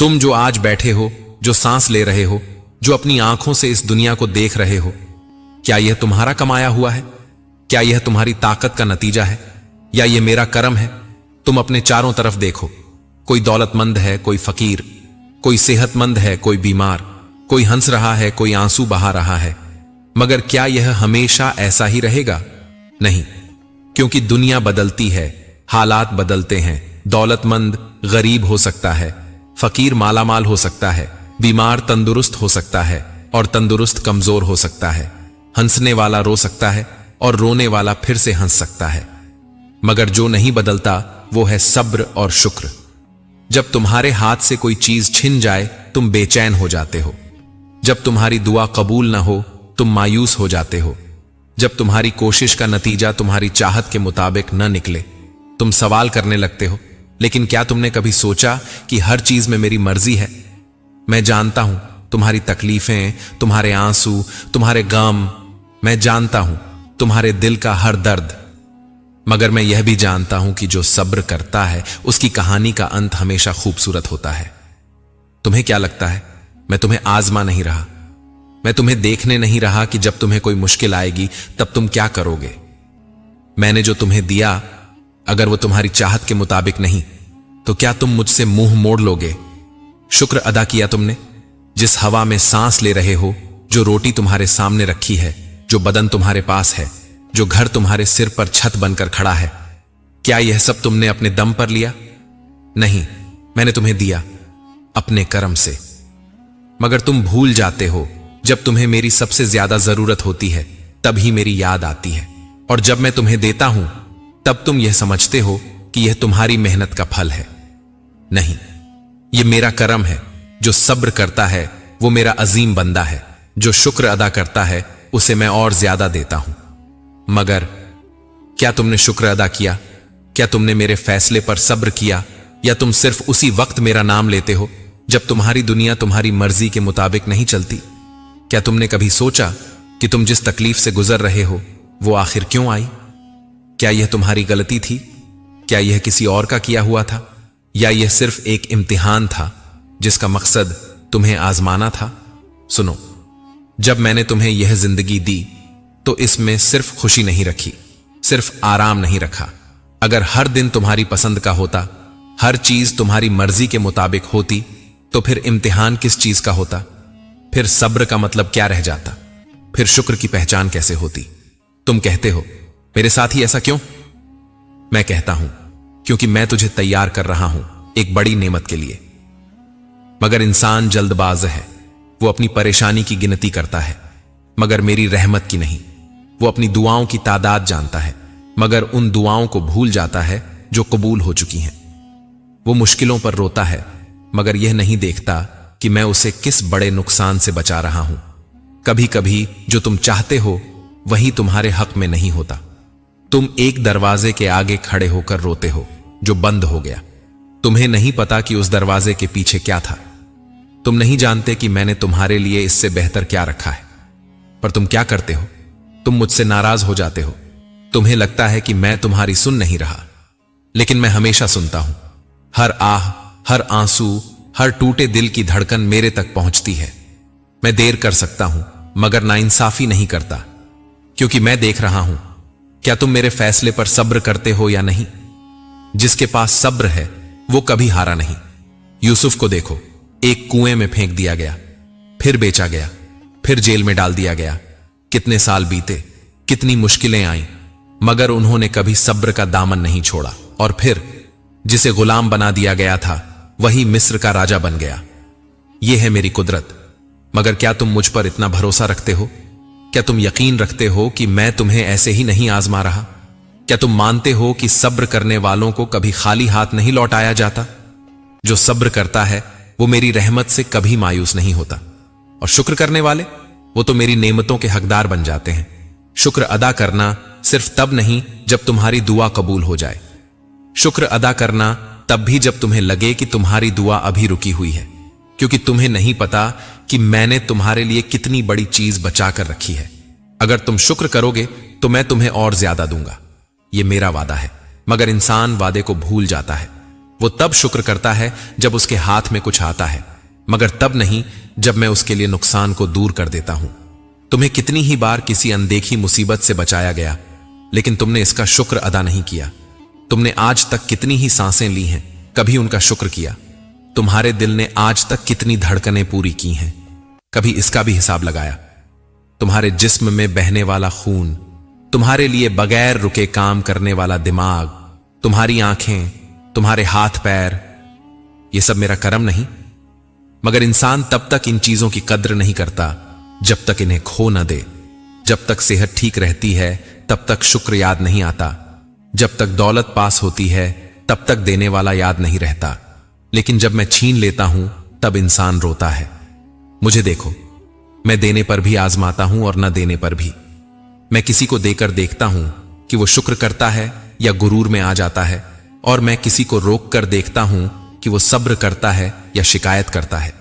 तुम जो आज बैठे हो, जो सांस ले रहे हो, जो अपनी आंखों से इस दुनिया को देख रहे हो, क्या यह तुम्हारा कमाया हुआ है? क्या यह तुम्हारी ताकत का नतीजा है, या यह मेरा कर्म है? तुम अपने चारों तरफ देखो, कोई दौलतमंद है, कोई फकीर, कोई सेहतमंद है, कोई बीमार, कोई हंस रहा है, कोई आंसू बहा रहा है। मगर क्या यह हमेशा ऐसा ही रहेगा? नहीं, क्योंकि दुनिया बदलती है, हालात बदलते हैं। दौलतमंद गरीब हो सकता है, फकीर मालामाल हो सकता है, बीमार तंदुरुस्त हो सकता है और तंदुरुस्त कमजोर हो सकता है। हंसने वाला रो सकता है और रोने वाला फिर से हंस सकता है। मगर जो नहीं बदलता वो है सब्र और शुक्र। जब तुम्हारे हाथ से कोई चीज छिन जाए तुम बेचैन हो जाते हो। जब तुम्हारी दुआ कबूल ना हो तुम मायूस हो जाते हो। जब तुम्हारी कोशिश का नतीजा तुम्हारी चाहत के मुताबिक न निकले तुम सवाल करने लगते हो, लेकिन क्या तुमने कभी सोचा कि हर चीज में मेरी मर्जी है? मैं जानता हूं तुम्हारी तकलीफें, तुम्हारे आंसू, तुम्हारे गम, मैं जानता हूं तुम्हारे दिल का हर दर्द। मगर मैं यह भी जानता हूं कि जो सब्र करता है उसकी कहानी का अंत हमेशा खूबसूरत होता है। तुम्हें क्या लगता है मैं तुम्हें आजमा नहीं रहा? मैं तुम्हें देखने नहीं रहा कि जब तुम्हें कोई मुश्किल आएगी तब तुम क्या करोगे? मैंने जो तुम्हें दिया अगर वो तुम्हारी चाहत के मुताबिक नहीं तो क्या तुम मुझसे मुंह मोड़ लोगे? शुक्र अदा किया तुमने? जिस हवा में सांस ले रहे हो, जो रोटी तुम्हारे सामने रखी है, जो बदन तुम्हारे पास है, जो घर तुम्हारे सिर पर छत बनकर खड़ा है, क्या यह सब तुमने अपने दम पर लिया? नहीं, मैंने तुम्हें दिया अपने कर्म से। मगर तुम भूल जाते हो जब तुम्हें मेरी सबसे ज्यादा जरूरत होती है तब ही मेरी याद आती है, और जब मैं तुम्हें देता हूं तब तुम यह समझते हो कि यह तुम्हारी मेहनत का फल है। नहीं, यह मेरा कर्म है। जो सब्र करता है वो मेरा अजीम बंदा है। जो शुक्र अदा करता है उसे मैं और ज्यादा देता हूं। मगर क्या तुमने शुक्र अदा किया? क्या तुमने मेरे फैसले पर सब्र किया, या तुम सिर्फ उसी वक्त मेरा नाम लेते हो जब तुम्हारी दुनिया तुम्हारी मर्जी के मुताबिक नहीं चलती? क्या तुमने कभी सोचा कि तुम जिस तकलीफ से गुजर रहे हो वो आखिर क्यों आई? क्या यह तुम्हारी गलती थी? क्या यह किसी और का किया हुआ था, या यह सिर्फ एक इम्तिहान था जिसका मकसद तुम्हें आजमाना था? सुनो, जब मैंने तुम्हें यह जिंदगी दी तो इसमें सिर्फ खुशी नहीं रखी, सिर्फ आराम नहीं रखा। अगर हर दिन तुम्हारी पसंद का होता, हर चीज तुम्हारी मर्जी के मुताबिक होती, तो फिर इम्तिहान किस चीज का होता? फिर सब्र का मतलब क्या रह जाता? फिर शुक्र की पहचान कैसे होती? तुम कहते हो मेरे साथ ही ऐसा क्यों? मैं कहता हूं क्योंकि मैं तुझे तैयार कर रहा हूं एक बड़ी नेमत के लिए। मगर इंसान जल्दबाज है, वो अपनी परेशानी की गिनती करता है मगर मेरी रहमत की नहीं। वो अपनी दुआओं की तादाद जानता है मगर उन दुआओं को भूल जाता है जो कबूल हो चुकी हैं। वो मुश्किलों पर रोता है मगर यह नहीं देखता कि मैं उसे किस बड़े नुकसान से बचा रहा हूं। कभी कभी जो तुम चाहते हो वही तुम्हारे हक में नहीं होता। तुम एक दरवाजे के आगे खड़े होकर रोते हो जो बंद हो गया। तुम्हें नहीं पता कि उस दरवाजे के पीछे क्या था। तुम नहीं जानते कि मैंने तुम्हारे लिए इससे बेहतर क्या रखा है। पर तुम क्या करते हो? तुम मुझसे नाराज हो जाते हो। तुम्हें लगता है कि मैं तुम्हारी सुन नहीं रहा, लेकिन मैं हमेशा सुनता हूं। हर आह, हर आंसू, हर टूटे दिल की धड़कन मेरे तक पहुंचती है। मैं देर कर सकता हूं मगर नाइंसाफी नहीं करता, क्योंकि मैं देख रहा हूं क्या तुम मेरे फैसले पर सब्र करते हो या नहीं। जिसके पास सब्र है वो कभी हारा नहीं। यूसुफ को देखो, एक कुएं में फेंक दिया गया, फिर बेचा गया, फिर जेल में डाल दिया गया। कितने साल बीते, कितनी मुश्किलें आईं, मगर उन्होंने कभी सब्र का दामन नहीं छोड़ा। और फिर जिसे गुलाम बना दिया गया था वही मिस्र का राजा बन गया। यह है मेरी कुदरत। मगर क्या तुम मुझ पर इतना भरोसा रखते हो? क्या तुम यकीन रखते हो कि मैं तुम्हें ऐसे ही नहीं आजमा रहा? क्या तुम मानते हो कि सब्र करने वालों को कभी खाली हाथ नहीं लौटाया जाता? जो सब्र करता है वो मेरी रहमत से कभी मायूस नहीं होता, और शुक्र करने वाले वो तो मेरी नेमतों के हकदार बन जाते हैं। शुक्र अदा करना सिर्फ तब नहीं जब तुम्हारी दुआ कबूल हो जाए। शुक्र अदा करना तब भी जब तुम्हें लगे कि तुम्हारी दुआ अभी रुकी हुई है, क्योंकि तुम्हें नहीं पता कि मैंने तुम्हारे लिए कितनी बड़ी चीज बचा कर रखी है। अगर तुम शुक्र करोगे तो मैं तुम्हें और ज्यादा दूंगा, यह मेरा वादा है। मगर इंसान वादे को भूल जाता है। वो तब शुक्र करता है जब उसके हाथ में कुछ आता है, मगर तब नहीं जब मैं उसके लिए नुकसान को दूर कर देता हूं। तुम्हें कितनी ही बार किसी अनदेखी मुसीबत से बचाया गया, लेकिन तुमने इसका शुक्र अदा नहीं किया। तुमने आज तक कितनी ही सांसें ली हैं, कभी उनका शुक्र किया? तुम्हारे दिल ने आज तक कितनी धड़कनें पूरी की हैं, कभी इसका भी हिसाब लगाया? तुम्हारे जिस्म में बहने वाला खून, तुम्हारे लिए बगैर रुके काम करने वाला दिमाग, तुम्हारी आंखें, तुम्हारे हाथ पैर, ये सब मेरा करम नहीं? मगर इंसान तब तक इन चीजों की कद्र नहीं करता जब तक इन्हें खो न दे। जब तक सेहत ठीक रहती है तब तक शुक्र याद नहीं आता। जब तक दौलत पास होती है तब तक देने वाला याद नहीं रहता। लेकिन जब मैं छीन लेता हूं तब इंसान रोता है। मुझे देखो, मैं देने पर भी आजमाता हूं और न देने पर भी। मैं किसी को देकर देखता हूं कि वो शुक्र करता है या गुरूर में आ जाता है, और मैं किसी को रोक कर देखता हूं कि वो सब्र करता है या शिकायत करता है।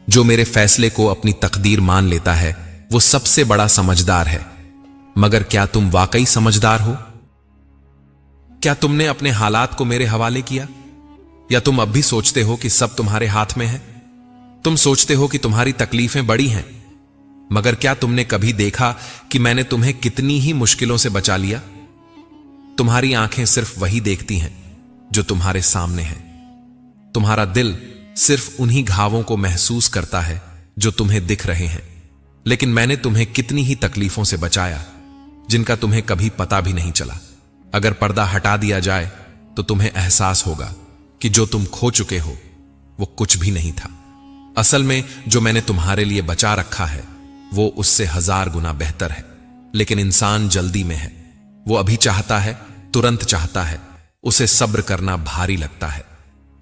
जो मेरे फैसले को अपनी तकदीर मान लेता है वो सबसे बड़ा समझदार है। मगर क्या तुम वाकई समझदार हो? क्या तुमने अपने हालात को मेरे हवाले किया, या तुम अब भी सोचते हो कि सब तुम्हारे हाथ में है? तुम सोचते हो कि तुम्हारी तकलीफें बड़ी हैं, मगर क्या तुमने कभी देखा कि मैंने तुम्हें कितनी ही मुश्किलों से बचा लिया? तुम्हारी आंखें सिर्फ वही देखती हैं जो तुम्हारे सामने है। तुम्हारा दिल सिर्फ उन्हीं घावों को महसूस करता है जो तुम्हें दिख रहे हैं। लेकिन मैंने तुम्हें कितनी ही तकलीफों से बचाया जिनका तुम्हें कभी पता भी नहीं चला। अगर पर्दा हटा दिया जाए तो तुम्हें एहसास होगा कि जो तुम खो चुके हो वो कुछ भी नहीं था। असल में जो मैंने तुम्हारे लिए बचा रखा है वो उससे 1000 गुना बेहतर है। लेकिन इंसान जल्दी में है, वो अभी चाहता है, तुरंत चाहता है। उसे सब्र करना भारी लगता है,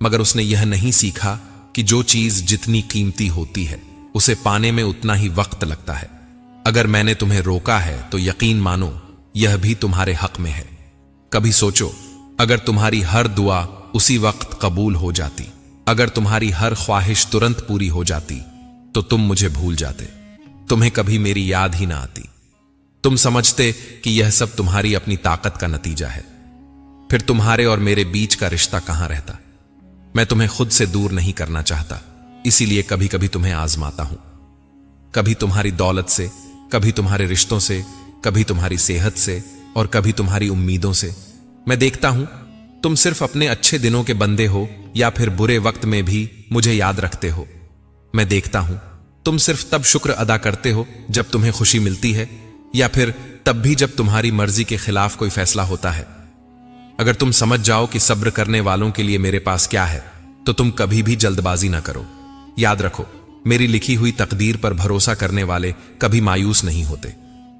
मगर उसने यह नहीं सीखा कि जो चीज जितनी कीमती होती है उसे पाने में उतना ही वक्त लगता है। अगर मैंने तुम्हें रोका है तो यकीन मानो यह भी तुम्हारे हक में है। कभी सोचो, अगर तुम्हारी हर दुआ उसी वक्त कबूल हो जाती, अगर तुम्हारी हर ख्वाहिश तुरंत पूरी हो जाती, तो तुम मुझे भूल जाते, तुम्हें कभी मेरी याद ही ना आती। तुम समझते कि यह सब तुम्हारी अपनी ताकत का नतीजा है। फिर तुम्हारे और मेरे बीच का रिश्ता कहां रहता? मैं तुम्हें खुद से दूर नहीं करना चाहता, इसीलिए कभी कभी तुम्हें आजमाता हूं। कभी तुम्हारी दौलत से, कभी तुम्हारे रिश्तों से, कभी तुम्हारी सेहत से, और कभी तुम्हारी उम्मीदों से। मैं देखता हूं तुम सिर्फ अपने अच्छे दिनों के बंदे हो या फिर बुरे वक्त में भी मुझे याद रखते हो। मैं देखता हूं तुम सिर्फ तब शुक्र अदा करते हो जब तुम्हें खुशी मिलती है, या फिर तब भी जब तुम्हारी मर्जी के खिलाफ कोई फैसला होता है। अगर तुम समझ जाओ कि सब्र करने वालों के लिए मेरे पास क्या है, तो तुम कभी भी जल्दबाजी ना करो। याद रखो, मेरी लिखी हुई तकदीर पर भरोसा करने वाले कभी मायूस नहीं होते।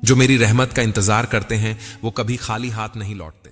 जो मेरी रहमत का इंतजार करते हैं वो कभी खाली हाथ नहीं लौटते।